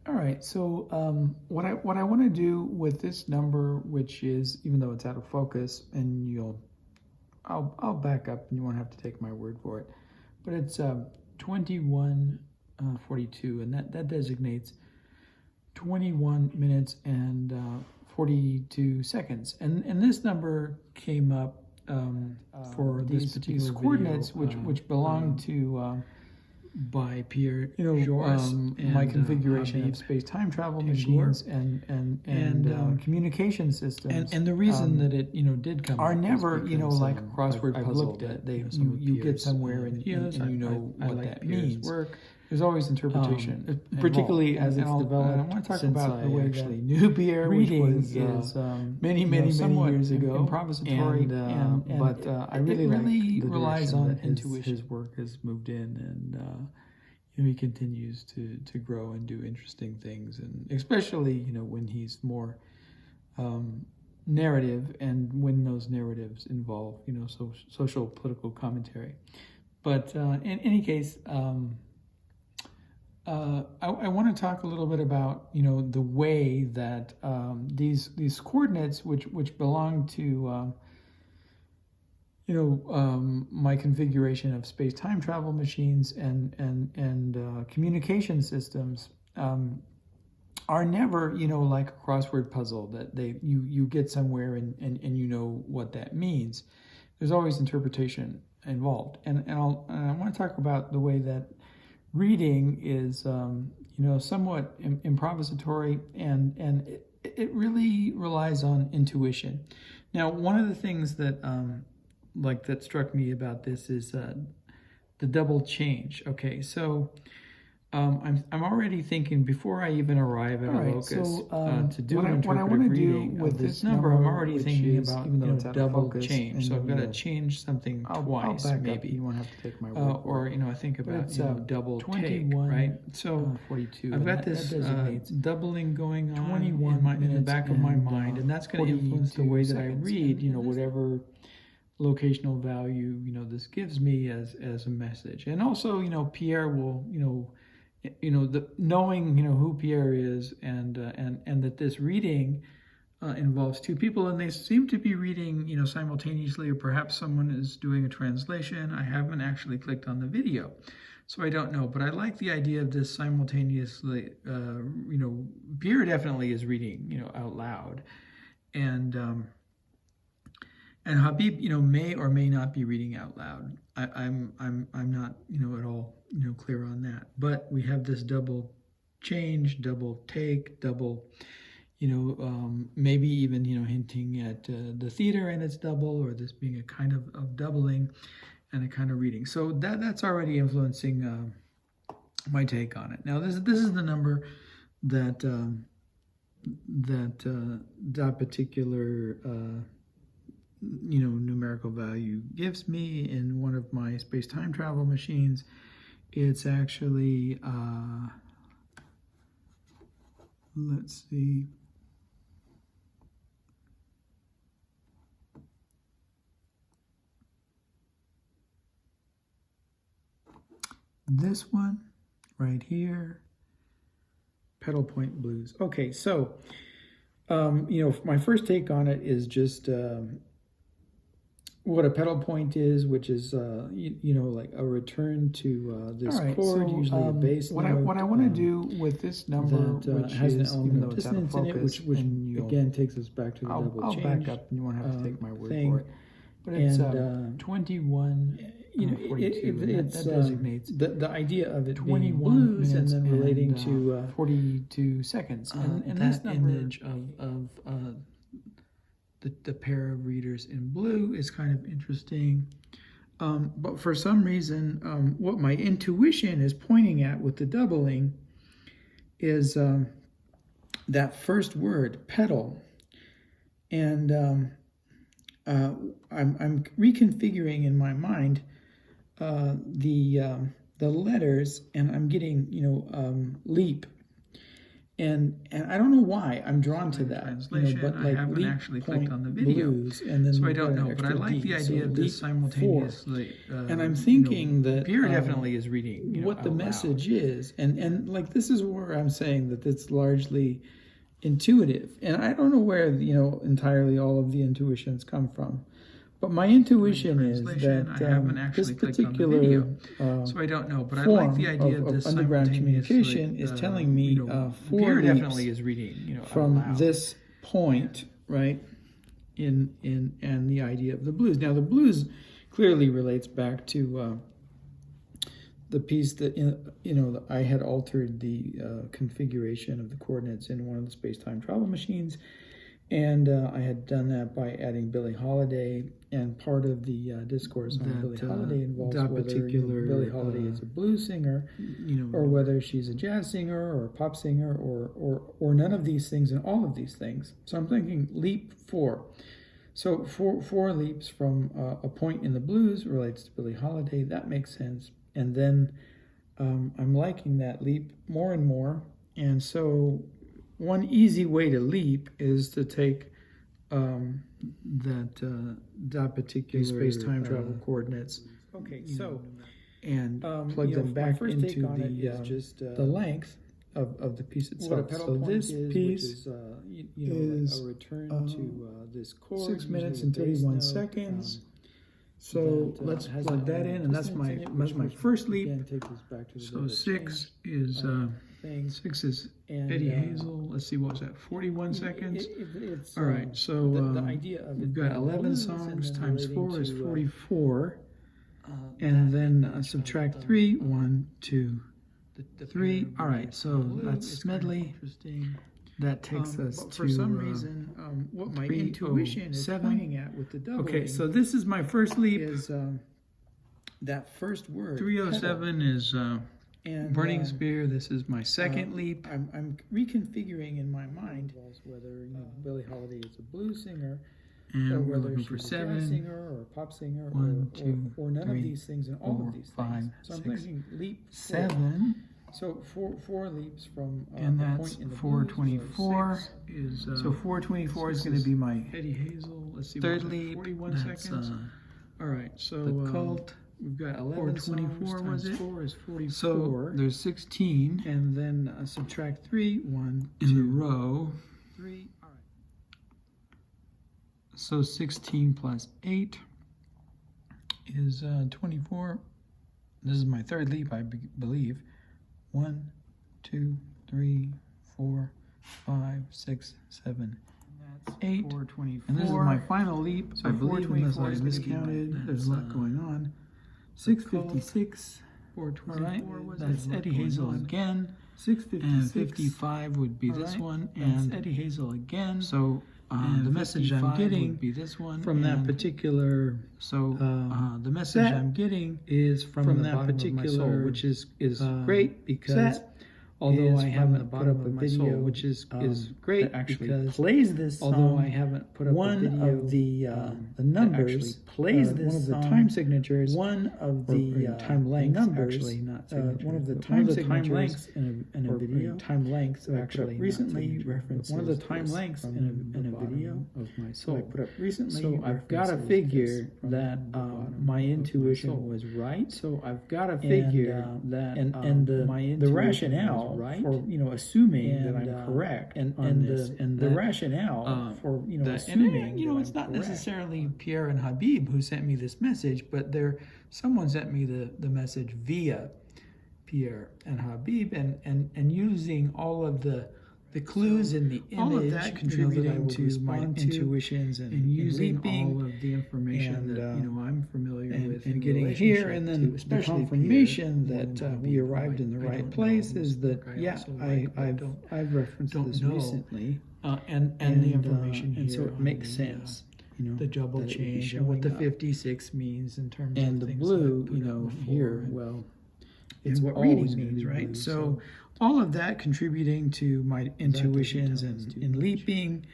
All right, so what I want to do with this number, which is, even though it's out of focus, and I'll back up, and you won't have to take my word for it, but it's 2142, and that designates 21 minutes and 42 seconds, and this number came up for these particular coordinates, which belong to by Pierre, my configuration of space-time travel machines and communication systems. And the reason that it did come are never like a crossword puzzle. I've looked at you get somewhere and you know what that means. Work. There's always interpretation, particularly as it's developed. I want to talk about the way I actually knew Pierre, reading which was many years ago, improvisatory, but I really relies on intuition. His work has moved in, and he continues to grow and do interesting things, and especially when he's more narrative, and when those narratives involve social political commentary. But in any case. I want to talk a little bit about the way that these coordinates, which belong to my configuration of space-time travel machines and communication systems, are never like a crossword puzzle that you get somewhere and you know what that means. There's always interpretation involved, and I want to talk about the way that reading is, somewhat improvisatory, and it really relies on intuition. Now, one of the things that that struck me about this is the double change. Okay, so I'm already thinking before I even arrive at a locus to do an interpretive reading with this number. I'm already thinking about double change. So I've got to change something twice, maybe. You won't have to take my word for it. Or I think about double take, right? So 42. I've got this doubling going on in the back of my mind, and that's going to influence the way that I read. Whatever locational value this gives me as a message, and also Pierre will knowing who Pierre is, and that this reading involves two people, and they seem to be reading simultaneously, or perhaps someone is doing a translation. I haven't actually clicked on the video, so I don't know, but I like the idea of this simultaneously. Pierre definitely is reading out loud, and Habib may or may not be reading out loud. I'm not at all clear on that, but we have this double change, double take, double maybe even hinting at the theater and its double, or this being a kind of doubling and a kind of reading. So that's already influencing my take on it. Now this is the number that that particular numerical value gives me in one of my space-time travel machines. It's actually let's see, this one right here, pedal point blues. Okay, so my first take on it is just what a pedal point is, which is like a return to this chord, so, usually a bass note. What I want to do with this number, which has an element of dissonance in it, which again takes us back to the double change. I'll back up, and you won't have to take my word for it. But it's 21. It designates the idea of it 21 being blues and then relating to 42 seconds, and that image of the pair of readers in blue is kind of interesting. But for some reason, what my intuition is pointing at with the doubling is that first word, pedal. And I'm reconfiguring in my mind the letters, and I'm getting leap, And I don't know why I'm drawn to that. Translation, but like I haven't leap, actually point, clicked on the video, blues, and then so I you've don't got an know. But I extra like D. the So idea of this leap simultaneously. and I'm thinking that Pierre definitely is reading what the out message loud. is, and like this is where I'm saying that it's largely intuitive, and I don't know where entirely all of the intuitions come from. But my intuition is that I haven't actually this clicked on the particular video, so I don't know. But I like the idea of this underground simultaneously, communication is telling me four Pierre leaps definitely is reading from out loud. this point, right? And the idea of the blues. Now the blues clearly relates back to the piece that I had altered the configuration of the coordinates in one of the space-time travel machines. And I had done that by adding Billie Holiday, and part of the discourse on Billie Holiday involves whether Billie Holiday is a blues singer, or whether she's a jazz singer or a pop singer, or none of these things and all of these things. So I'm thinking leap 4. So four leaps from a point in the blues relates to Billie Holiday. That makes sense. And then I'm liking that leap more and more. And so one easy way to leap is to take that particular space-time travel coordinates. Okay, so and plug them back into the length of the piece itself. So this piece is a return to this chord. 6 minutes and 31 seconds. So let's plug that in, and that's my first leap. So 6 is 6 is Eddie Hazel. Let's see, what was that? 41 seconds. All right, so the idea of we've got 11 songs times 4 is 44, and then subtract 3. 1, 2, 3. All right, so that's medley. That takes us to for some reason, what my intuition is pointing at with the doubling. Okay, so this is my first leap. Is that first word? 307 is Burning Spear. This is my second leap. I'm reconfiguring in my mind whether Billie Holiday is a blues singer, and or we're whether looking she's for a 7. jazz singer or a pop singer, 1, 2, or none 3, of these things and all 4, of these 5, things. So I'm 6, thinking leap 7. So four leaps from and a that's point in the 424. blues, So 424 is going to be my Eddie Hazel. Let's see, third leap. 41 That's, seconds. All right, so the cult. we've got 11 424 songs was times it? 4 is 44. So there's 16 and then subtract 3. 1, in 2, a row. 3. All right. So 16 plus 8 is 24. This is my third leap, I believe. 1, 2, 3, 4, 5, 6, 7, 8. 424. And this is my final leap. So I believe, unless I 424 is miscounted. There's a lot going on. 656. 424 was That's Eddie Hazel again. 656. And 55 would be this one. And Eddie Hazel again. so the message I'm getting would be this one from that particular. So the message I'm getting is from that particular, which is great because although I haven't put up a video, which is great actually because plays this song, although I haven't put up one a video, of the numbers plays this one of the song, time signatures, one of the time lengths, numbers, actually not one of the but time signatures lengths in a video. time lengths So I put up actually recently references one of the time this lengths from in the a video bottom of my so I soul. put up recently. So I've got to references figure this from that the bottom my of my intuition soul. was right. So I've got to And, figure that and my the intuition rationale was right. for assuming And, that I'm correct and the that, rationale for assuming that it's I'm not correct necessarily Pierre and Habib who sent me this message, but someone sent me the message via Pierre and Habib, and using all of the clues in the image, all of that contributing to my intuitions and using leaping all of the information and, that I'm familiar with, and in getting here, relationship and to then the especially confirmation Pierre, that and we Habib, arrived in the I right don't place know is that who's the guy I also like, I've referenced don't this know. recently, and the information and here so it on makes the, sense, the double that it would be change and what the showing up. 56 means in terms And of the things blue, that I put up before, here, and- well, it's what always reading gonna means, be right? blue, So all of that contributing to my intuitions tell us too in much. leaping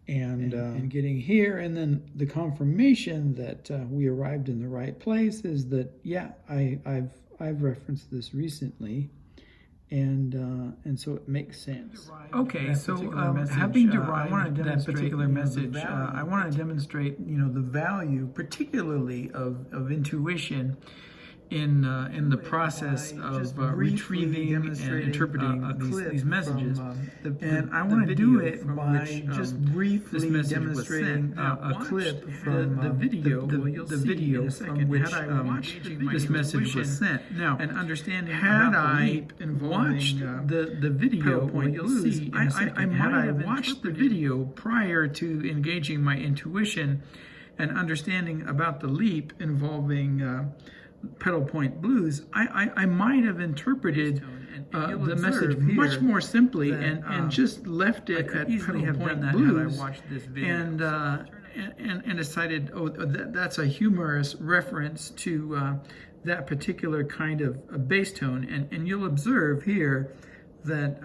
and getting here, and then the confirmation that we arrived in the right place is that I've referenced this recently, and so it makes sense. Okay, so having derived that particular message, I want to demonstrate, the value, particularly of intuition in the process of retrieving and interpreting these messages. And I want to do it by just briefly demonstrating a clip from the video. The video from which this message was sent. Now, and understanding had I watched the video, what you'll see, I might have watched the video prior to engaging my intuition and understanding about the leap involving pedal point blues, I might have interpreted the message much more simply and just left it at pedal point blues and decided, that's a humorous reference to that particular kind of bass tone. And you'll observe here that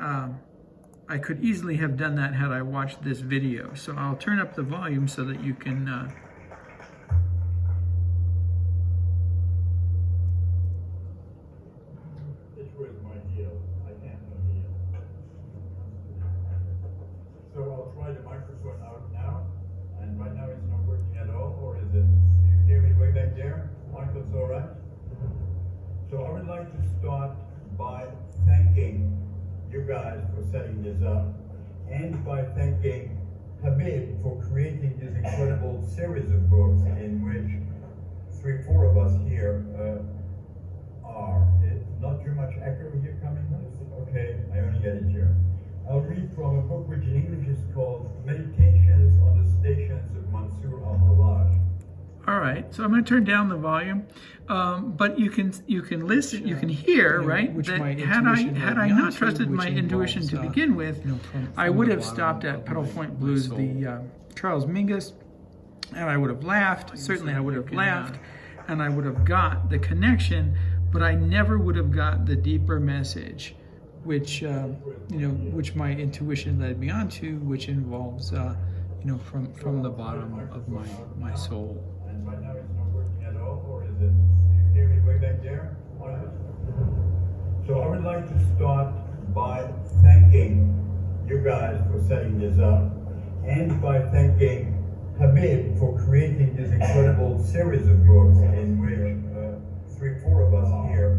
I could easily have done that had I watched this video. So I'll turn up the volume so that you can So I'll try the microphone out now, and right now it's not working at all, or is it? Do you hear me way back there? Michael's all right? So I would like to start by thanking you guys for setting this up, and by thanking Habib for creating this incredible series of books in which 3-4 of us here are. It's not too much echo here coming? Okay, I only get it here. I'll read from a book which in English is called Meditations on the Stations of Mansour al-Hallaj. All right, so I'm going to turn down the volume, but you can listen, you can hear, right? That had I not trusted my intuition to begin with, I would have stopped at pedal point blues, the Charles Mingus, and I would have laughed. Certainly, I would have laughed, and I would have got the connection, but I never would have got the deeper message, which which my intuition led me onto, which involves from the bottom of my soul. And right now it's not working at all, or is it? Do you hear me way back there? So I would like to start by thanking you guys for setting this up, and by thanking Habib for creating this incredible series of books in which 3-4 of us here